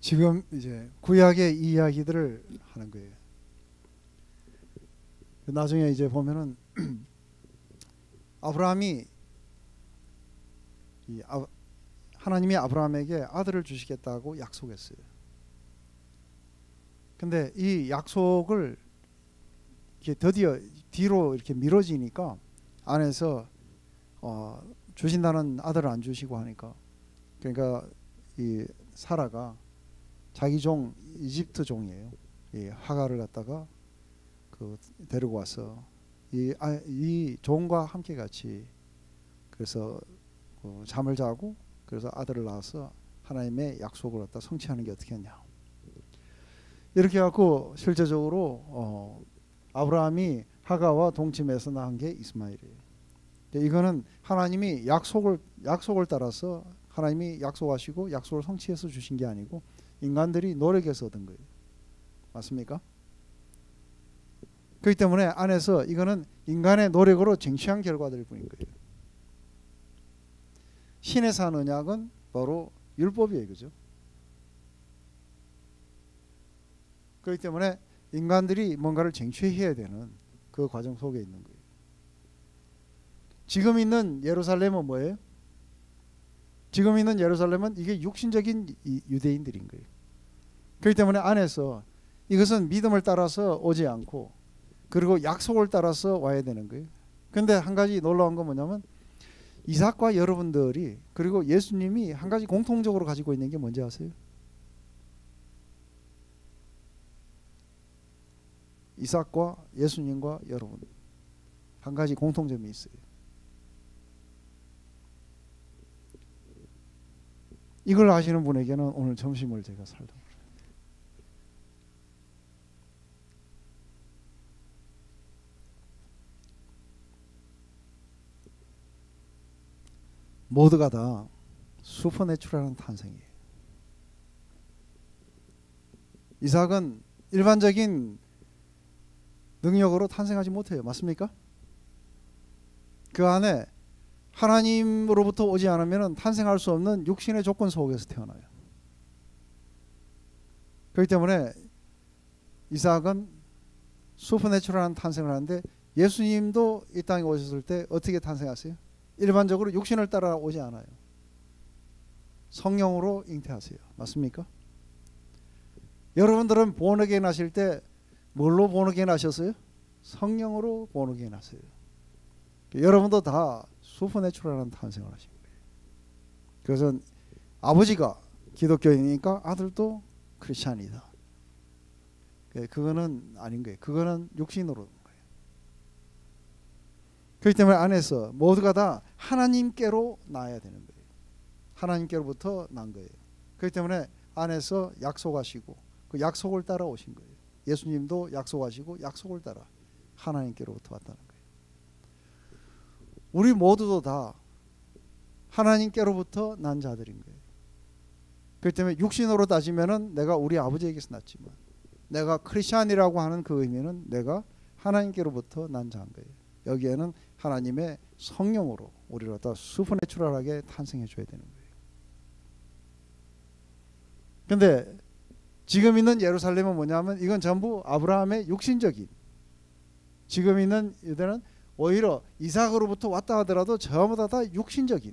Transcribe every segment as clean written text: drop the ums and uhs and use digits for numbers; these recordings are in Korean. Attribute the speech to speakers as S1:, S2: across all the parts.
S1: 지금 이제 구약의 이 이야기들을 하는 거예요. 나중에 이제 보면은 아브라함이 하나님이 아브라함에게 아들을 주시겠다고 약속했어요. 근데 이 약속을 이렇게 드디어 뒤로 이렇게 미뤄지니까 안에서 주신다는 아들을 안 주시고 하니까, 그러니까 이 사라가 자기 종 이집트 종이에요. 이 하가를 갖다가 데리고 와서 이 종과 함께 같이 그래서 잠을 자고 그래서 아들을 낳아서 하나님의 약속을 갖다 성취하는 게 어떻게 했냐. 이렇게 해갖고 실제적으로 아브라함이 하가와 동침해서 낳은 게 이스마엘이에요. 이거는 하나님이 약속을 따라서 하나님이 약속하시고 약속을 성취해서 주신 게 아니고 인간들이 노력해서 얻은 거예요. 맞습니까? 그렇기 때문에 안에서 이거는 인간의 노력으로 쟁취한 결과들일 뿐인 거예요. 신의 산 언약은 바로 율법이에요. 그죠? 그렇기 때문에 인간들이 뭔가를 쟁취해야 되는 그 과정 속에 있는 거예요. 지금 있는 예루살렘은 뭐예요? 지금 있는 예루살렘은 이게 육신적인 유대인들인 거예요. 그렇기 때문에 안에서 이것은 믿음을 따라서 오지 않고 그리고 약속을 따라서 와야 되는 거예요. 근데 한 가지 놀라운 건 뭐냐면 이삭과 여러분들이 그리고 예수님이 한 가지 공통적으로 가지고 있는 게 뭔지 아세요? 이삭과 예수님과 여러분 한 가지 공통점이 있어요. 이걸 아시는 분에게는 오늘 점심을 제가 살려고 그래요. 모두가 다 슈퍼내추럴한 탄생이에요. 이삭은 일반적인 능력으로 탄생하지 못해요. 맞습니까? 그 안에 하나님으로부터 오지 않으면 탄생할 수 없는 육신의 조건 속에서 태어나요. 그렇기 때문에 이삭은 슈퍼내추럴한 탄생을 하는데 예수님도 이 땅에 오셨을 때 어떻게 탄생하세요? 일반적으로 육신을 따라 오지 않아요. 성령으로 잉태하세요. 맞습니까? 여러분들은 본어게인 하실 때 뭘로 본어게인 하셨어요? 성령으로 본어게인 하세요. 여러분도 다 슈퍼내추럴한 탄생을 하신 거예요. 그래서 아버지가 기독교인이니까 아들도 크리스찬이다. 그거는 아닌 거예요. 그거는 육신으로 온 거예요. 그렇기 때문에 안에서 모두가 다 하나님께로 나아야 되는 거예요. 하나님께로부터 난 거예요. 그렇기 때문에 안에서 약속하시고 그 약속을 따라 오신 거예요. 예수님도 약속하시고 약속을 따라 하나님께로부터 왔다는 거예요. 우리 모두도 다 하나님께로부터 난 자들인 거예요. 그렇기 때문에 육신으로 따지면은 내가 우리 아버지에게서 났지만 내가 크리스찬이라고 하는 그 의미는 내가 하나님께로부터 난 자인 거예요. 여기에는 하나님의 성령으로 우리를 갖다 슈퍼내추럴하게 탄생해 줘야 되는 거예요. 근데 지금 있는 예루살렘은 뭐냐면 이건 전부 아브라함의 육신적인, 지금 있는 유대는 오히려 이삭으로부터 왔다 하더라도 전부 다 육신적인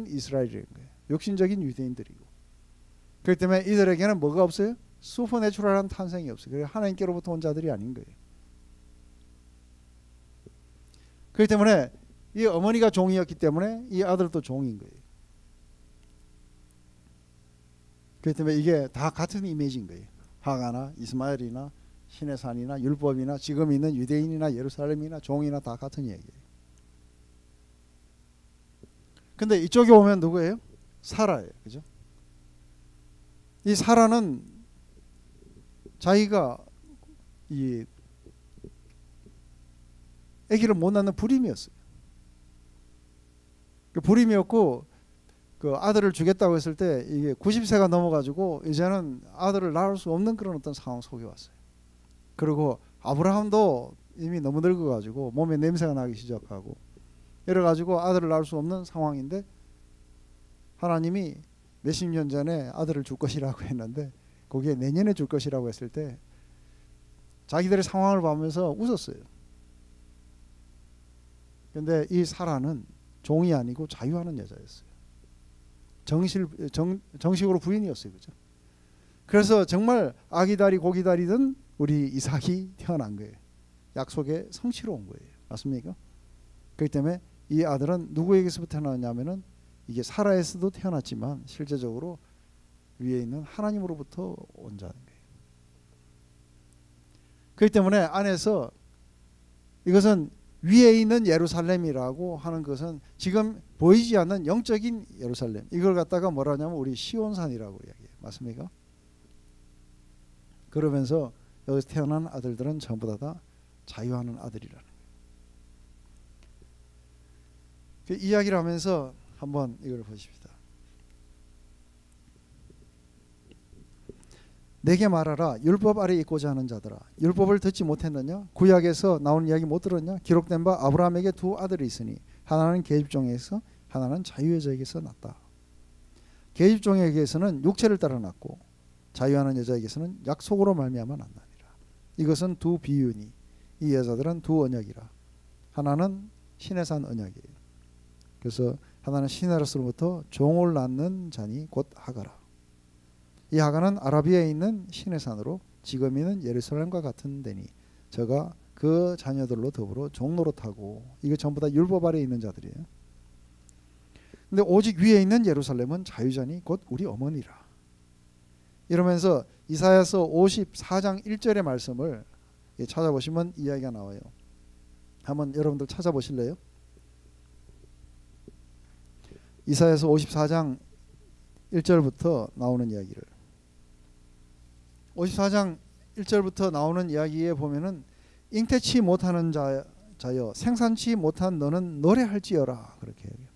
S1: 이스라엘인 거예요. 육신적인 유대인들이고. 그렇기 때문에 이들에게는 뭐가 없어요? 슈퍼내추럴한 탄생이 없어요. 그래서 하나님께로부터 온 자들이 아닌 거예요. 그렇기 때문에 이 어머니가 종이었기 때문에 이 아들도 종인 거예요. 그렇기 때문에 이게 다 같은 이미지인 거예요. 하가나 이스마엘이나 신의 산이나 율법이나 지금 있는 유대인이나 예루살렘이나 종이나 다 같은 얘기예요. 근데 이쪽에 오면 누구예요? 사라예요. 그죠? 이 사라는 자기가 이 아기를 못 낳는 불임이었어요. 그 불임이었고 그 아들을 주겠다고 했을 때 이게 90세가 넘어가지고 이제는 아들을 낳을 수 없는 그런 어떤 상황 속에 왔어요. 그리고 아브라함도 이미 너무 늙어가지고 몸에 냄새가 나기 시작하고 이래가지고 아들을 낳을 수 없는 상황인데 하나님이 몇십 년 전에 아들을 줄 것이라고 했는데 거기에 내년에 줄 것이라고 했을 때 자기들의 상황을 보면서 웃었어요. 근데 이 사라는 종이 아니고 자유하는 여자였어요. 정식으로 부인이었어요. 그죠? 그래서 정말 아기다리 고기다리던 우리 이삭이 태어난 거예요. 약속의 성취로 온 거예요. 맞습니까? 그렇기 때문에 이 아들은 누구에게서부터 태어났냐면은 이게 사라에서도 태어났지만 실제적으로 위에 있는 하나님으로부터 온 자인 거예요. 그렇기 때문에 안에서 이것은 위에 있는 예루살렘이라고 하는 것은 지금 보이지 않는 영적인 예루살렘, 이걸 갖다가 뭐라 하냐면 우리 시온산이라고 이야기해요. 맞습니까? 그러면서 여기서 태어난 아들들은 전부 다 자유하는 아들이라는 거예요. 그 이야기를 하면서 한번 이걸 보십시다. 내게 말하라. 율법 아래 있고자 하는 자들아, 율법을 듣지 못했느냐? 구약에서 나오는 이야기 못 들었냐? 기록된 바 아브라함에게 두 아들이 있으니 하나는 계집종에게서 하나는 자유여자에게서 났다. 계집종에게서는 육체를 따라 났고 자유하는 여자에게서는 약속으로 말미암아 났나니라. 이것은 두 비유니 이 여자들은 두 언약이라. 하나는 시내산 언약이에요. 그래서 하나는 시내로서부터 종을 낳는 자니 곧 하가라. 이 하가는 아라비아에 있는 시내산으로 지금이는 예루살렘과 같은 데니 저가 그 자녀들로 더불어 종노릇하고, 이거 전부 다 율법 아래에 있는 자들이에요. 근데 오직 위에 있는 예루살렘은 자유자니 곧 우리 어머니라. 이러면서 이사야서 54장 1절의 말씀을 찾아보시면 이야기가 나와요. 한번 여러분들 찾아보실래요? 이사야서 54장 1절부터 나오는 이야기를, 54장 1절부터 나오는 이야기에 보면은 잉태치 못하는 자여 생산치 못한 너는 노래할지어라 그렇게 해요.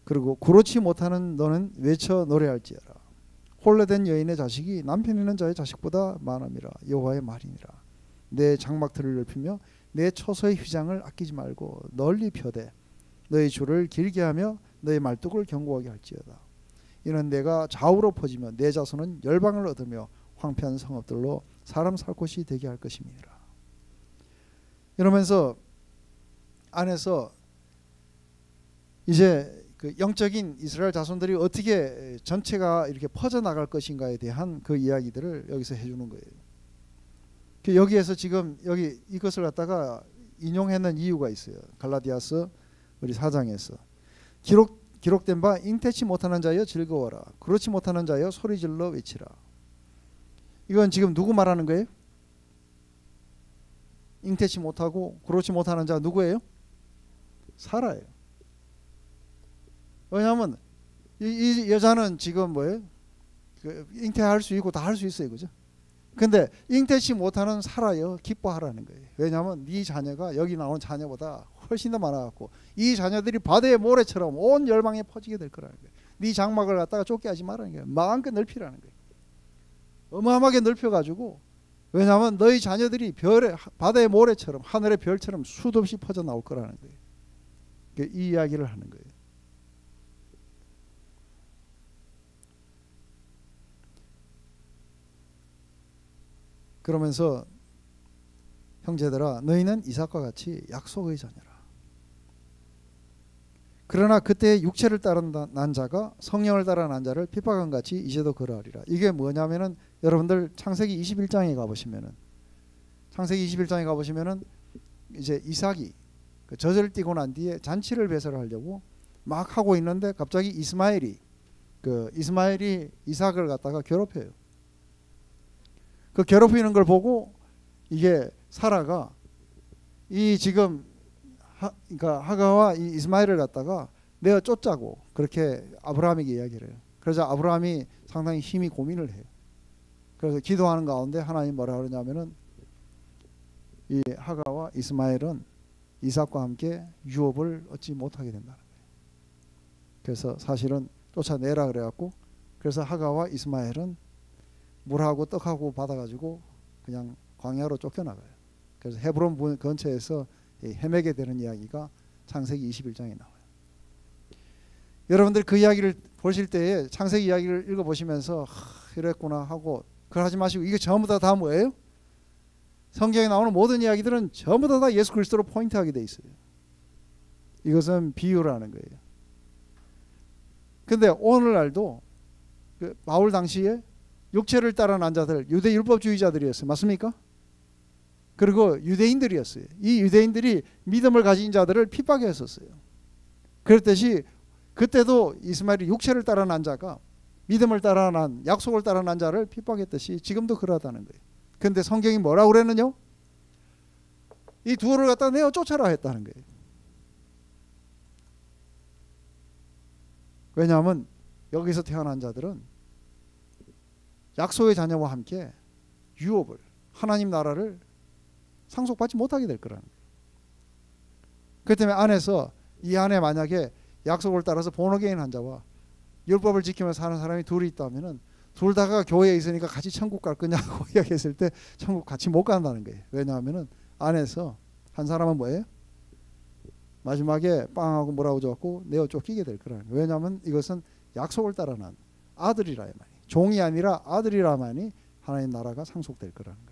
S1: 그리고 구로치 못하는 너는 외쳐 노래할지어라. 혼례된 여인의 자식이 남편 있는 자의 자식보다 많음이라. 여호와의 말이니라. 내 장막들을 넓히며 내 처소의 휘장을 아끼지 말고 널리 펴되 너의 줄을 길게 하며 너의 말뚝을 견고하게 할지어다. 이는 내가 좌우로 퍼지며 내 자손은 열방을 얻으며 황폐한 성읍들로 사람 살 곳이 되게 할 것임이니라. 이러면서 안에서 이제 그 영적인 이스라엘 자손들이 어떻게 전체가 이렇게 퍼져나갈 것인가에 대한 그 이야기들을 여기서 해주는 거예요. 여기에서 지금 여기 이것을 갖다가 인용하는 이유가 있어요. 갈라디아서 우리 4장에서 기록된 바 잉태치 못하는 자여 즐거워라. 그렇지 못하는 자여 소리질러 외치라. 이건 지금 누구 말하는 거예요? 잉태치 못하고 그렇지 못하는 자 누구예요? 사라예요. 왜냐하면 이 여자는 지금 뭐예요? 잉태할 수 있고 다 할 수 있어요. 그죠? 근데 잉태치 못하는 사라여 기뻐하라는 거예요. 왜냐하면 네 자녀가 여기 나오는 자녀보다 훨씬 더 많아갖고 이 자녀들이 바다의 모래처럼 온 열방에 퍼지게 될 거라는 거예요. 네 장막을 갖다가 좁게 하지 말라는 거예요. 마음껏 넓히라는 거예요. 어마어마하게 넓혀가지고, 왜냐하면 너희 자녀들이 바다의 모래처럼 하늘의 별처럼 수도 없이 퍼져 나올 거라는 거예요. 이 이야기를 하는 거예요. 그러면서 형제들아 너희는 이삭과 같이 약속의 자녀라. 그러나 그때 육체를 따라 난 자가 성령을 따라 난 자를 핍박한 같이 이제도 그러하리라. 이게 뭐냐면은 여러분들 창세기 21장에 가보시면은 이제 이삭이 그 젖을 띠고 난 뒤에 잔치를 배설하려고 막 하고 있는데 갑자기 이스마엘이 이삭을 갖다가 괴롭혀요. 그 괴롭히는 걸 보고 이게 사라가 이 지금 그러니까 하가와 이 이스마엘을 갖다가 내가 쫓자고 그렇게 아브라함에게 이야기를 해요. 그래서 아브라함이 상당히 힘이 고민을 해요. 그래서 기도하는 가운데 하나님 뭐라 그러냐면은 이 하가와 이스마엘은 이삭과 함께 유업을 얻지 못하게 된다는 거예요. 그래서 사실은 쫓아내라 그래갖고, 그래서 하가와 이스마엘은 물하고 떡하고 받아가지고 그냥 광야로 쫓겨나가요. 그래서 헤브론 근처에서 헤매게 되는 이야기가 창세기 21장에 나와요. 여러분들 그 이야기를 보실 때에 창세기 이야기를 읽어보시면서 이랬구나 하고 그걸 하지 마시고 이게 전부 다 뭐예요? 성경에 나오는 모든 이야기들은 전부 다 예수 그리스도로 포인트하게 돼 있어요. 이것은 비유라는 거예요. 근데 오늘날도 그 바울 당시에 육체를 따르는 자들 유대 율법주의자들이었어요. 맞습니까? 그리고 유대인들이었어요. 이 유대인들이 믿음을 가진 자들을 핍박했었어요. 그랬듯이 그때도 이스마엘이 육체를 따르는 자가 믿음을 따르는 약속을 따르는 자를 핍박했듯이 지금도 그러하다는 거예요. 그런데 성경이 뭐라고 그랬느냐? 이 두어를 갖다 내어 쫓아라 했다는 거예요. 왜냐하면 여기서 태어난 자들은 약속의 자녀와 함께 유업을 하나님 나라를 상속받지 못하게 될 거라는 거예요. 그렇기 때문에 안에서 이 안에 만약에 약속을 따라서 본어게인 한 자와 율법을 지키면서 사는 사람이 둘이 있다면은 둘 다가 교회에 있으니까 같이 천국 갈 거냐고 이야기했을 때 천국 같이 못 간다는 거예요. 왜냐하면은 안에서 한 사람은 뭐예요? 마지막에 빵하고 뭐라고 줘갖고 내어 쫓기게 될 거라는 거예요. 왜냐하면 이것은 약속을 따라 난 아들이라야만이 종이 아니라 아들이라야만이 하나님 나라가 상속될 거라는 거예요.